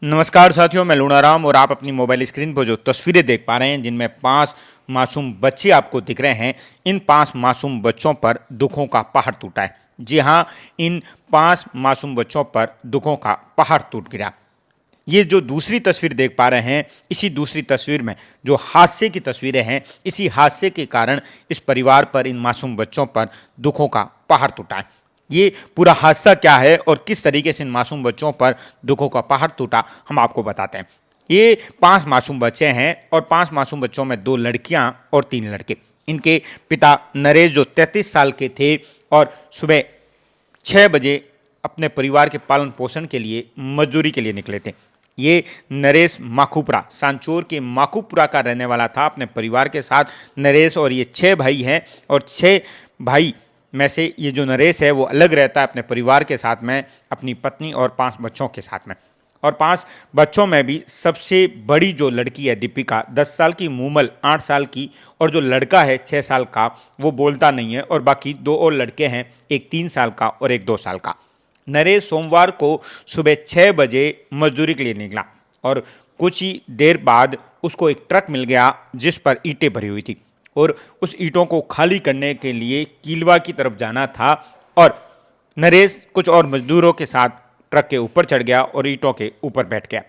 नमस्कार साथियों, मैं लूणाराम और आप अपनी मोबाइल स्क्रीन पर जो तस्वीरें देख पा रहे हैं जिनमें 5 मासूम बच्चे आपको दिख रहे हैं, इन 5 मासूम बच्चों पर दुखों का पहाड़ टूटा है। जी हाँ, इन 5 मासूम बच्चों पर दुखों का पहाड़ टूट गिरा। ये जो दूसरी तस्वीर देख पा रहे हैं, इसी दूसरी तस्वीर में जो हादसे की तस्वीरें हैं, इसी हादसे के कारण इस परिवार पर, इन मासूम बच्चों पर दुखों का पहाड़ टूटा है। ये पूरा हादसा क्या है और किस तरीके से इन मासूम बच्चों पर दुखों का पहाड़ टूटा, हम आपको बताते हैं। ये 5 मासूम बच्चे हैं और 5 मासूम बच्चों में 2 लड़कियां और 3 लड़के। इनके पिता नरेश जो 33 साल के थे और सुबह 6 बजे अपने परिवार के पालन पोषण के लिए मजदूरी के लिए निकले थे। ये नरेश माखुपुरा, सांचौर के माखुपुरा का रहने वाला था। अपने परिवार के साथ नरेश और ये 6 भाई हैं और 6 भाई में से ये जो नरेश है वो अलग रहता है अपने परिवार के साथ में, अपनी पत्नी और 5 बच्चों के साथ में। और 5 बच्चों में भी सबसे बड़ी जो लड़की है दीपिका, 10 साल की, मूमल 8 साल की, और जो लड़का है 6 साल का, वो बोलता नहीं है। और बाकी 2 और लड़के हैं, एक 3 साल का और एक 2 साल का। नरेश सोमवार को सुबह 6 बजे मजदूरी के लिए निकला और कुछ ही देर बाद उसको एक ट्रक मिल गया जिस पर ईंटें भरी हुई थी और उस ईंटों को खाली करने के लिए कीलवा की तरफ जाना था। और नरेश कुछ और मजदूरों के साथ ट्रक के ऊपर चढ़ गया और ईंटों के ऊपर बैठ गया।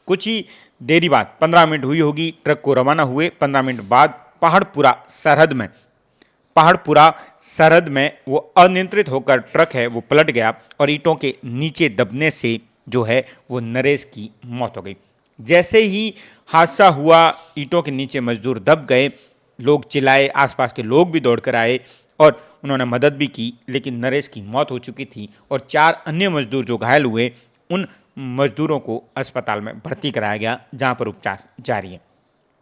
कुछ ही देरी बाद 15 मिनट हुई होगी ट्रक को रवाना हुए। 15 मिनट बाद पहाड़पुरा सरहद में वो अनियंत्रित होकर ट्रक है वो पलट गया और ईंटों के नीचे दबने से जो है वो नरेश की मौत हो गई। जैसे ही हादसा हुआ, ईंटों के नीचे मजदूर दब गए, लोग चिल्लाए, आसपास के लोग भी दौड़कर आए और उन्होंने मदद भी की, लेकिन नरेश की मौत हो चुकी थी और 4 अन्य मजदूर जो घायल हुए, उन मजदूरों को अस्पताल में भर्ती कराया गया जहां पर उपचार जारी है।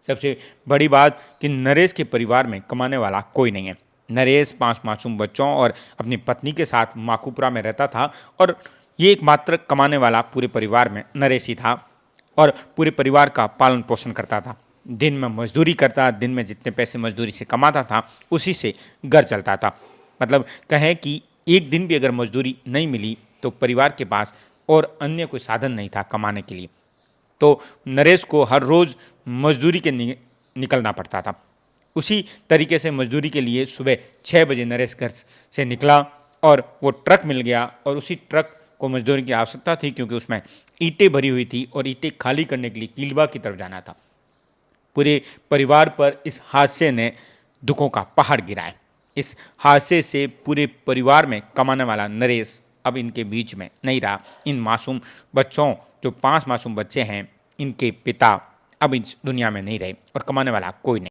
सबसे बड़ी बात कि नरेश के परिवार में कमाने वाला कोई नहीं है। नरेश 5 मासूम बच्चों और अपनी पत्नी के साथ माखुपुरा में रहता था और ये एकमात्र कमाने वाला पूरे परिवार में नरेश ही था और पूरे परिवार का पालन पोषण करता था। दिन में मजदूरी करता, दिन में जितने पैसे मजदूरी से कमाता था उसी से घर चलता था। मतलब कहें कि एक दिन भी अगर मजदूरी नहीं मिली तो परिवार के पास और अन्य कोई साधन नहीं था कमाने के लिए। तो नरेश को हर रोज़ मजदूरी के निकलना पड़ता था। उसी तरीके से मजदूरी के लिए सुबह 6 बजे नरेश घर से निकला और वो ट्रक मिल गया और उसी ट्रक को मजदूरी की आवश्यकता थी क्योंकि उसमें ईंटें भरी हुई थी और ईंटें खाली करने के लिए कीलवा की तरफ जाना था। पूरे परिवार पर इस हादसे ने दुखों का पहाड़ गिरा है। इस हादसे से पूरे परिवार में कमाने वाला नरेश अब इनके बीच में नहीं रहा। इन मासूम बच्चों, जो 5 मासूम बच्चे हैं, इनके पिता अब इस दुनिया में नहीं रहे और कमाने वाला कोई नहीं।